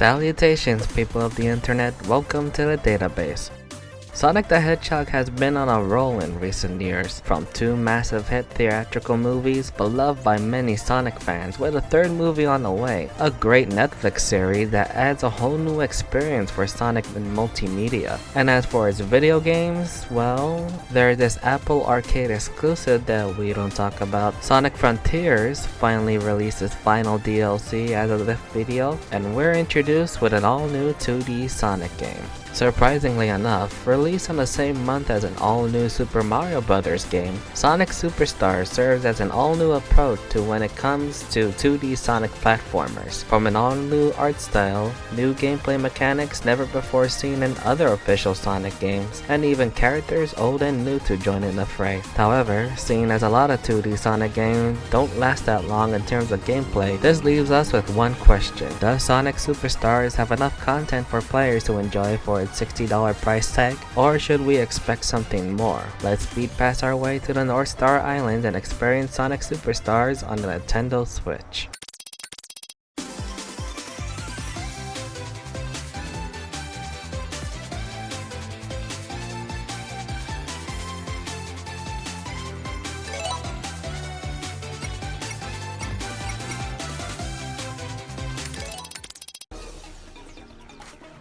Salutations, people of the internet, welcome to the database. Sonic the Hedgehog has been on a roll in recent years, from two massive hit theatrical movies beloved by many Sonic fans, with a third movie on the way, a great Netflix series that adds a whole new experience for Sonic in multimedia. And as for its video games, well, there's this Apple Arcade exclusive that we don't talk about. Sonic Frontiers finally released its final DLC as of this video, and we're introduced with an all-new 2D Sonic game. Surprisingly enough, released on the same month as an all-new Super Mario Bros. Game, Sonic Superstars serves as an all-new approach to when it comes to 2D Sonic platformers. From an all-new art style, new gameplay mechanics never before seen in other official Sonic games, and even characters old and new to join in the fray. However, seeing as a lot of 2D Sonic games don't last that long in terms of gameplay, this leaves us with one question. Does Sonic Superstars have enough content for players to enjoy for its $60 price tag, or should we expect something more? Let's speed past our way to the North Star Island and experience Sonic Superstars on the Nintendo Switch.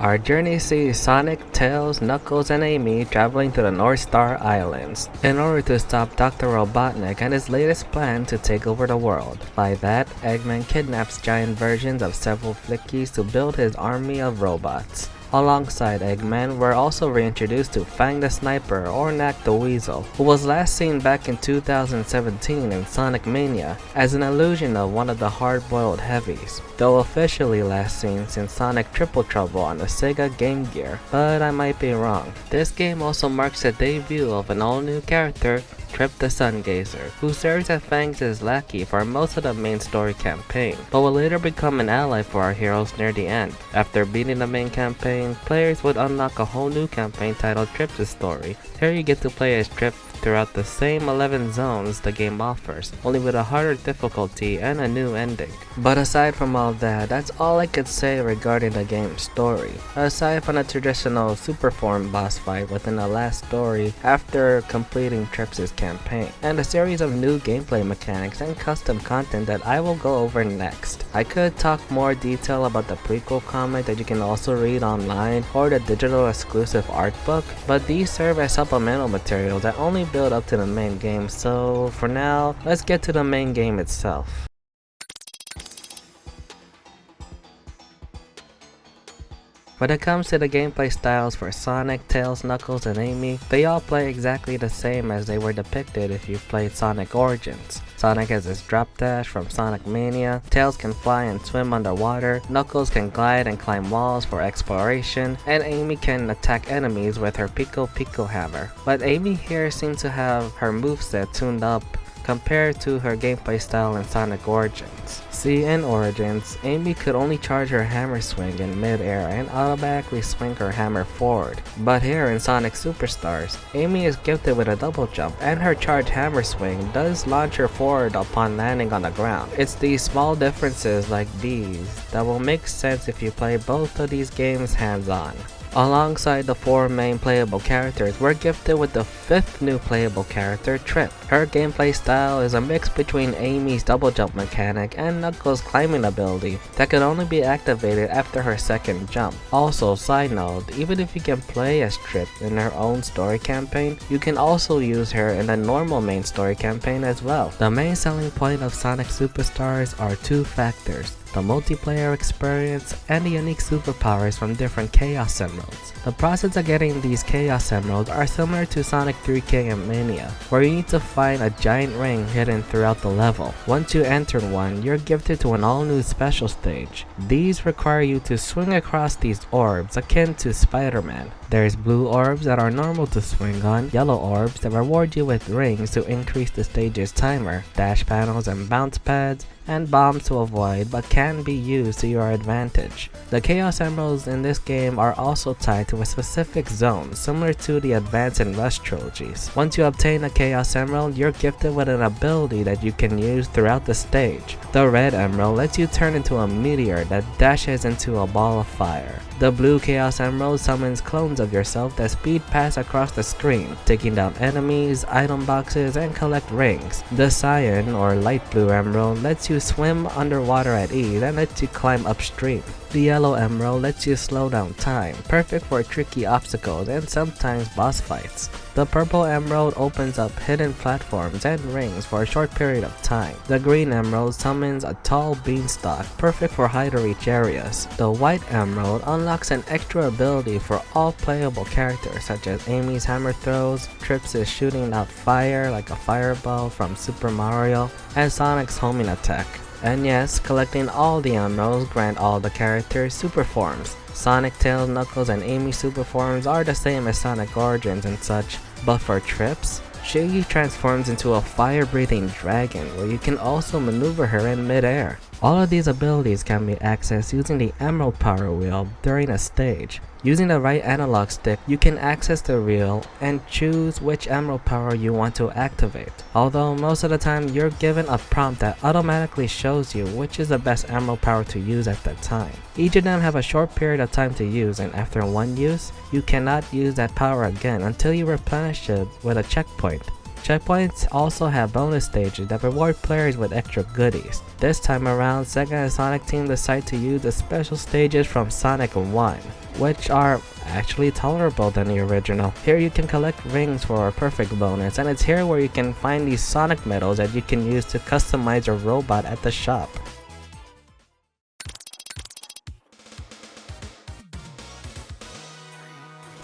Our journey sees Sonic, Tails, Knuckles, and Amy traveling to the North Star Islands in order to stop Dr. Robotnik and his latest plan to take over the world. By that, Eggman kidnaps giant versions of several Flickies to build his army of robots. Alongside Eggman, we're also reintroduced to Fang the Sniper, or Knack the Weasel, who was last seen back in 2017 in Sonic Mania as an illusion of one of the hard-boiled heavies, though officially last seen since Sonic Triple Trouble on the Sega Game Gear, but I might be wrong. This game also marks the debut of an all-new character, Trip the Sungazer, who serves as Fang's lackey for most of the main story campaign, but will later become an ally for our heroes near the end. After beating the main campaign, players would unlock a whole new campaign titled Trip's Story. Here you get to play as Trip throughout the same 11 zones the game offers, only with a harder difficulty and a new ending. But aside from all that, that's all I could say regarding the game's story. Aside from the traditional super form boss fight within the last story after completing Trip's campaign, and a series of new gameplay mechanics and custom content that I will go over next. I could talk more detail about the prequel comic that you can also read online, or the digital exclusive art book, but these serve as supplemental materials that only build up to the main game, so for now, let's get to the main game itself. When it comes to the gameplay styles for Sonic, Tails, Knuckles, and Amy, they all play exactly the same as they were depicted if you played Sonic Origins. Sonic has his drop dash from Sonic Mania, Tails can fly and swim underwater, Knuckles can glide and climb walls for exploration, and Amy can attack enemies with her Pico Pico hammer. But Amy here seems to have her moveset tuned up compared to her gameplay style in Sonic Origins. See, in Origins, Amy could only charge her hammer swing in mid-air and automatically swing her hammer forward. But here in Sonic Superstars, Amy is gifted with a double jump, and her charged hammer swing does launch her forward upon landing on the ground. It's these small differences like these that will make sense if you play both of these games hands-on. Alongside the four main playable characters, we're gifted with the fifth new playable character, Trip. Her gameplay style is a mix between Amy's double jump mechanic and Knuckles' climbing ability that can only be activated after her second jump. Also, side note, even if you can play as Trip in her own story campaign, you can also use her in the normal main story campaign as well. The main selling point of Sonic Superstars are two factors: the multiplayer experience, and the unique superpowers from different Chaos Emeralds. The process of getting these Chaos Emeralds are similar to Sonic 3K and Mania, where you need to find a giant ring hidden throughout the level. Once you enter one, you're gifted to an all-new special stage. These require you to swing across these orbs akin to Spider-Man. There's blue orbs that are normal to swing on, yellow orbs that reward you with rings to increase the stage's timer, dash panels and bounce pads, and bombs to avoid, but can be used to your advantage. The Chaos Emeralds in this game are also tied to a specific zone, similar to the Advance and Rush trilogies. Once you obtain a Chaos Emerald, you're gifted with an ability that you can use throughout the stage. The Red Emerald lets you turn into a meteor that dashes into a ball of fire. The Blue Chaos Emerald summons clones of yourself that speed past across the screen, taking down enemies, item boxes, and collect rings. The Cyan or Light Blue Emerald lets you swim underwater at ease and lets you climb upstream. The Yellow Emerald lets you slow down time, perfect for tricky obstacles and sometimes boss fights. The Purple Emerald opens up hidden platforms and rings for a short period of time. The Green Emerald summons a tall beanstalk, perfect for high to reach areas. The White Emerald unlocks an extra ability for all playable characters such as Amy's hammer throws, Trip's shooting out fire like a fireball from Super Mario, and Sonic's homing attack. And yes, collecting all the emeralds grant all the characters super forms. Sonic, Tails, Knuckles, and Amy super forms are the same as Sonic Origins and such, but for Trips, Shiggy transforms into a fire-breathing dragon where you can also maneuver her in mid-air. All of these abilities can be accessed using the Emerald Power Wheel during a stage. Using the right analog stick, you can access the wheel and choose which Emerald Power you want to activate. Although most of the time you're given a prompt that automatically shows you which is the best Emerald Power to use at that time. Each of them have a short period of time to use, and after one use, you cannot use that power again until you replenish it with a checkpoint. Checkpoints also have bonus stages that reward players with extra goodies. This time around, Sega and Sonic Team decide to use the special stages from Sonic 1, which are actually tolerable than the original. Here you can collect rings for a perfect bonus, and it's here where you can find these Sonic medals that you can use to customize your robot at the shop.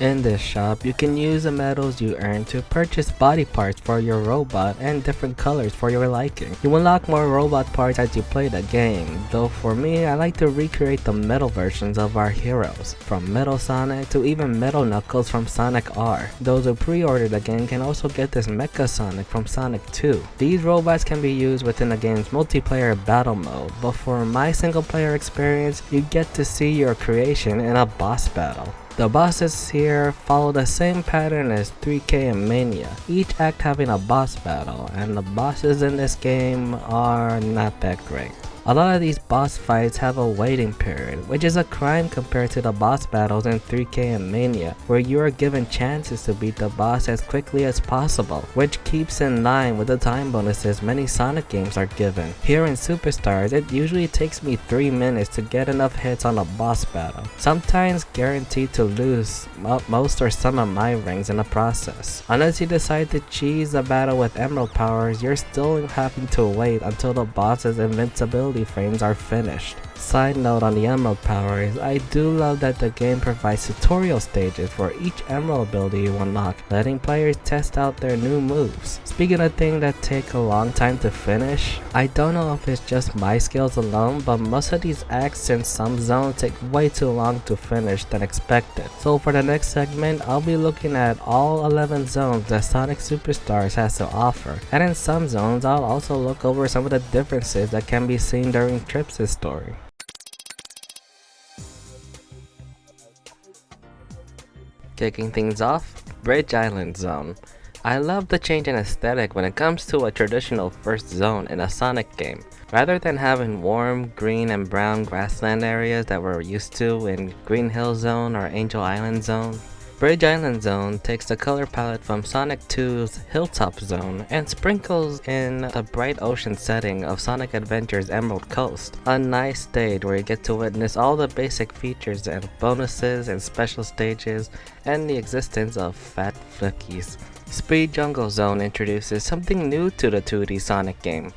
In this shop, you can use the medals you earn to purchase body parts for your robot and different colors for your liking. You unlock more robot parts as you play the game, though for me, I like to recreate the metal versions of our heroes, from Metal Sonic to even Metal Knuckles from Sonic R. Those who pre-order the game can also get this Mecha Sonic from Sonic 2. These robots can be used within the game's multiplayer battle mode, but for my single player experience, you get to see your creation in a boss battle. The bosses here follow the same pattern as 3K and Mania, each act having a boss battle, and the bosses in this game are not that great. A lot of these boss fights have a waiting period, which is a crime compared to the boss battles in 3K and Mania, where you are given chances to beat the boss as quickly as possible, which keeps in line with the time bonuses many Sonic games are given. Here in Superstars, it usually takes me 3 minutes to get enough hits on a boss battle, sometimes guaranteed to lose most or some of my rings in the process. Unless you decide to cheese the battle with emerald powers, you're still having to wait until the boss's invincibility frames are finished. Side note on the emerald powers, I do love that the game provides tutorial stages for each emerald ability you unlock, letting players test out their new moves. Speaking of things that take a long time to finish, I don't know if it's just my skills alone, but most of these acts in some zones take way too long to finish than expected. So for the next segment, I'll be looking at all 11 zones that Sonic Superstars has to offer, and in some zones I'll also look over some of the differences that can be seen during Trips' story. Kicking things off, Bridge Island Zone. I love the change in aesthetic when it comes to a traditional first zone in a Sonic game. Rather than having warm green and brown grassland areas that we're used to in Green Hill Zone or Angel Island Zone, Bridge Island Zone takes the color palette from Sonic 2's Hilltop Zone and sprinkles in the bright ocean setting of Sonic Adventure's Emerald Coast. A nice stage where you get to witness all the basic features and bonuses and special stages and the existence of fat flickies. Speed Jungle Zone introduces something new to the 2D Sonic game,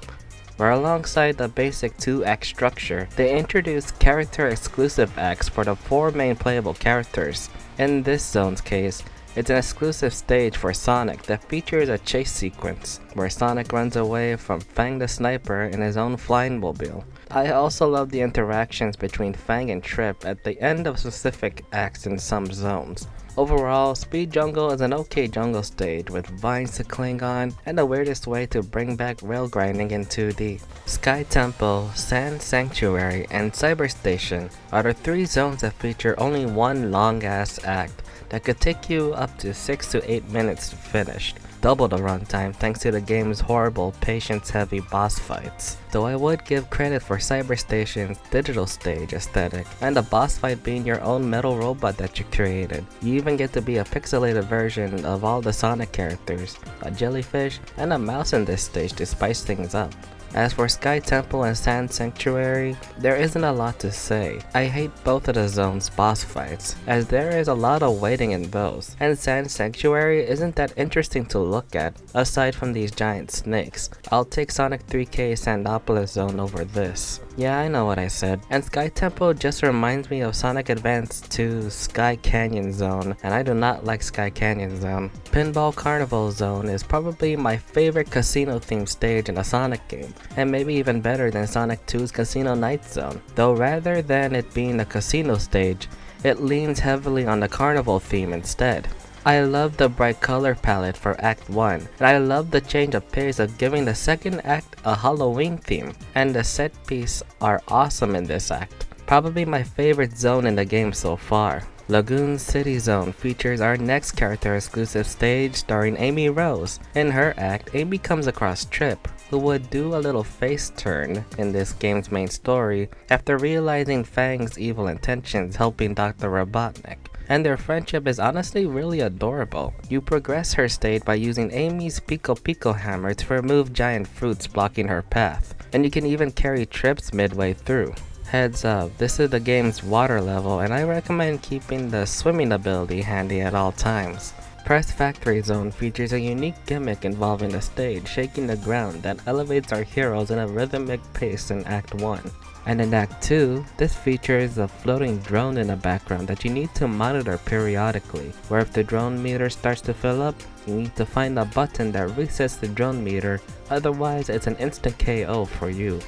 where alongside the basic 2-act structure, they introduce character-exclusive acts for the 4 main playable characters. In this zone's case, it's an exclusive stage for Sonic that features a chase sequence, where Sonic runs away from Fang the Sniper in his own flying mobile. I also love the interactions between Fang and Trip at the end of specific acts in some zones. Overall, Speed Jungle is an okay jungle stage with vines to cling on and the weirdest way to bring back rail grinding in 2D. Sky Temple, Sand Sanctuary, and Cyber Station are the 3 zones that feature only one long ass act that could take you up to 6 to 8 minutes to finish, double the runtime thanks to the game's horrible patience-heavy boss fights. Though I would give credit for Cyber Station's digital stage aesthetic, and the boss fight being your own metal robot that you created. You even get to be a pixelated version of all the Sonic characters, a jellyfish, and a mouse in this stage to spice things up. As for Sky Temple and Sand Sanctuary, there isn't a lot to say. I hate both of the zone's boss fights, as there is a lot of waiting in those, and Sand Sanctuary isn't that interesting to look at, aside from these giant snakes. I'll take Sonic 3K Sandopolis Zone over this. Yeah, I know what I said. And Sky Temple just reminds me of Sonic Advance 2's Sky Canyon Zone, and I do not like Sky Canyon Zone. Pinball Carnival Zone is probably my favorite casino-themed stage in a Sonic game, and maybe even better than Sonic 2's Casino Night Zone. Though rather than it being a casino stage, it leans heavily on the carnival theme instead. I love the bright color palette for Act 1, and I love the change of pace of giving the second act a Halloween theme, and the set piece are awesome in this act. Probably my favorite zone in the game so far. Lagoon City Zone features our next character exclusive stage starring Amy Rose. In her act, Amy comes across Trip, who would do a little face turn in this game's main story after realizing Fang's evil intentions helping Dr. Robotnik. And their friendship is honestly really adorable. You progress her state by using Amy's Pico Pico hammer to remove giant fruits blocking her path, and you can even carry Trips midway through. Heads up, this is the game's water level, and I recommend keeping the swimming ability handy at all times. Press Factory Zone features a unique gimmick involving a stage shaking the ground that elevates our heroes in a rhythmic pace in Act 1. And in Act 2, this features a floating drone in the background that you need to monitor periodically, where if the drone meter starts to fill up, you need to find a button that resets the drone meter, otherwise it's an instant KO for you.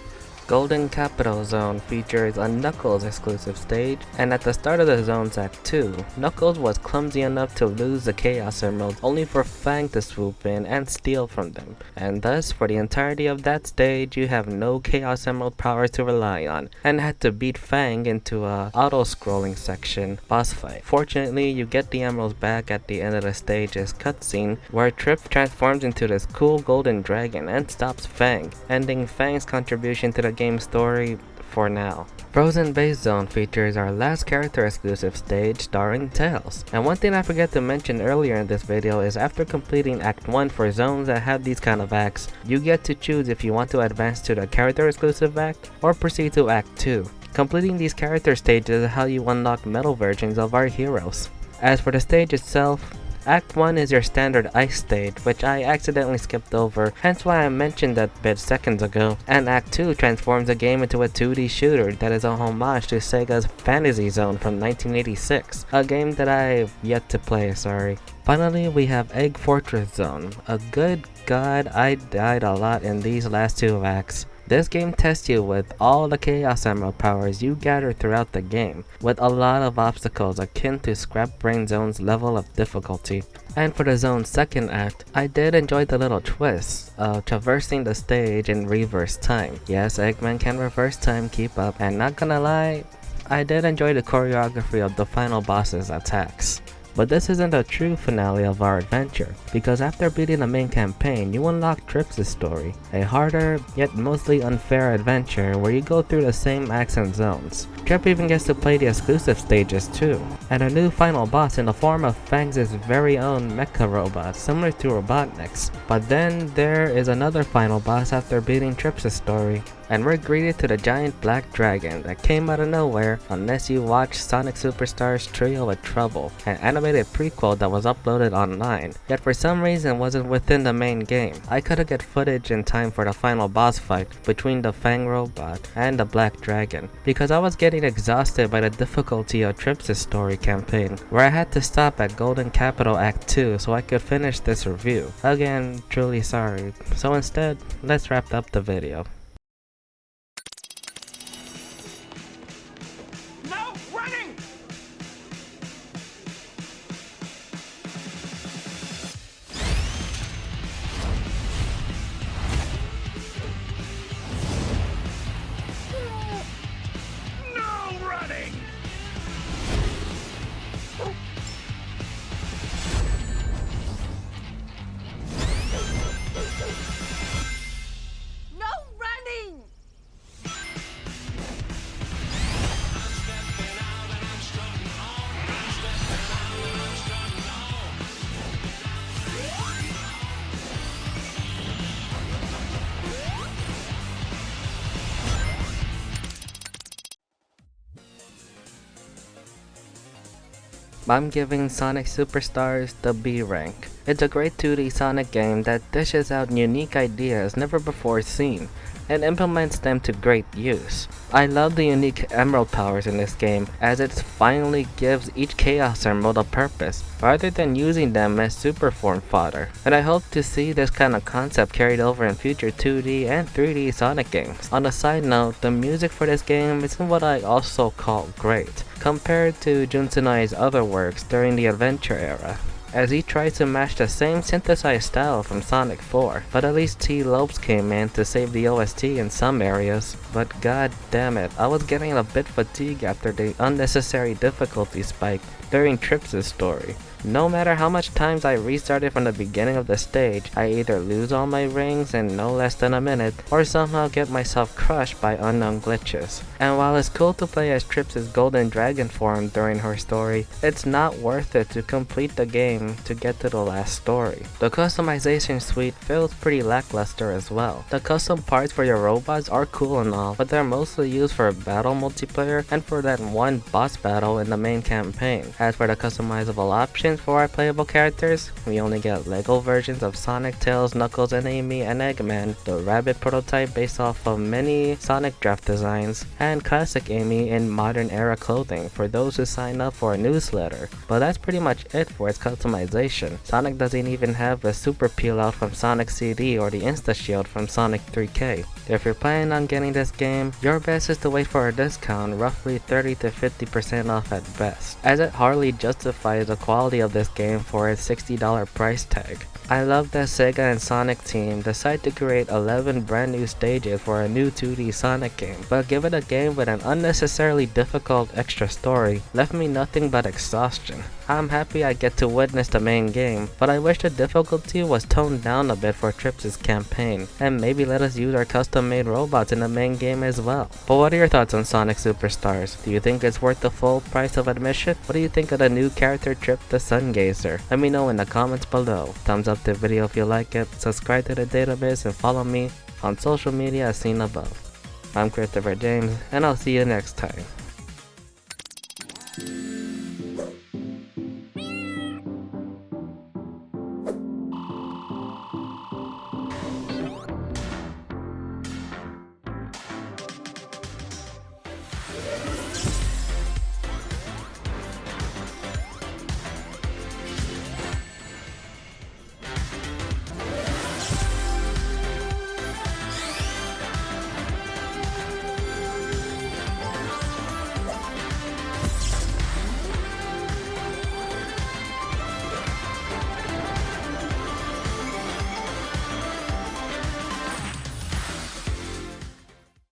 Golden Capital Zone features a Knuckles exclusive stage, and at the start of the zone's Act 2, Knuckles was clumsy enough to lose the Chaos Emeralds only for Fang to swoop in and steal from them, and thus for the entirety of that stage you have no Chaos Emerald power to rely on, and had to beat Fang into a auto-scrolling section boss fight. Fortunately, you get the emeralds back at the end of the stage's cutscene, where Trip transforms into this cool golden dragon and stops Fang, ending Fang's contribution to the game story for now. Frozen Base Zone features our last character exclusive stage starring Tails. And one thing I forgot to mention earlier in this video is after completing Act 1 for zones that have these kind of acts, you get to choose if you want to advance to the character exclusive act or proceed to Act 2. Completing these character stages is how you unlock metal versions of our heroes. As for the stage itself, Act 1 is your standard ice stage, which I accidentally skipped over, hence why I mentioned that bit seconds ago. And Act 2 transforms the game into a 2D shooter that is a homage to Sega's Fantasy Zone from 1986, a game that I've yet to play, sorry. Finally, we have Egg Fortress Zone. A good god, I died a lot in these last 2 acts. This game tests you with all the Chaos Emerald powers you gather throughout the game, with a lot of obstacles akin to Scrap Brain Zone's level of difficulty. And for the zone's second act, I did enjoy the little twists of traversing the stage in reverse time. Yes, Eggman can reverse time keep up, and not gonna lie, I did enjoy the choreography of the final boss's attacks. But this isn't a true finale of our adventure, because after beating the main campaign, you unlock Trips' story, a harder, yet mostly unfair adventure where you go through the same acts and zones. Trip even gets to play the exclusive stages too, and a new final boss in the form of Fang's very own mecha robot, similar to Robotnik's. But then there is another final boss after beating Trips' story, and we're greeted to the giant black dragon that came out of nowhere unless you watch Sonic Superstars Trio with Trouble, an animated prequel that was uploaded online, yet for some reason wasn't within the main game. I couldn't get footage in time for the final boss fight between the Fang robot and the black dragon, because I was getting exhausted by the difficulty of Trips' story campaign, where I had to stop at Golden Capital Act 2 so I could finish this review. Again, truly sorry. So instead, let's wrap up the video. I'm giving Sonic Superstars the B rank. It's a great 2D Sonic game that dishes out unique ideas never before seen, and implements them to great use. I love the unique emerald powers in this game, as it finally gives each Chaos Emerald a purpose, rather than using them as super form fodder. And I hope to see this kind of concept carried over in future 2D and 3D Sonic games. On a side note, the music for this game isn't what I also call great, compared to Jun Tsunai's other works during the Adventure era, as he tries to match the same synthesized style from Sonic 4, but at least T. Lopes came in to save the OST in some areas. But god damn it, I was getting a bit fatigued after the unnecessary difficulty spike during Trips' story. No matter how much times I restarted from the beginning of the stage, I either lose all my rings in no less than a minute, or somehow get myself crushed by unknown glitches. And while it's cool to play as Trips' golden dragon form during her story, it's not worth it to complete the game to get to the last story. The customization suite feels pretty lackluster as well. The custom parts for your robots are cool and all, but they're mostly used for battle multiplayer and for that one boss battle in the main campaign. As for the customizable options for our playable characters, we only get Lego versions of Sonic, Tails, Knuckles, and Amy, and Eggman, the Rabbit prototype based off of many Sonic draft designs, and classic Amy in modern era clothing for those who sign up for a newsletter. But that's pretty much it for its customization. Sonic doesn't even have a super peel out from Sonic CD or the Insta Shield from Sonic 3K. If you're planning on getting this game, your best is to wait for a discount, roughly 30 to 50% off at best, as it hardly justifies the quality of this game for its $60 price tag. I love that Sega and Sonic team decided to create 11 brand new stages for a new 2D Sonic game, but give it a game with an unnecessarily difficult extra story left me nothing but exhaustion. I'm happy I get to witness the main game, but I wish the difficulty was toned down a bit for Trips' campaign, and maybe let us use our custom made robots in the main game as well. But what are your thoughts on Sonic Superstars? Do you think it's worth the full price of admission? What do you think of the new character Trip the Sungazer? Let me know in the comments below. Thumbs up the video if you like it, subscribe to the database, and follow me on social media as seen above. I'm Christopher James, and I'll see you next time.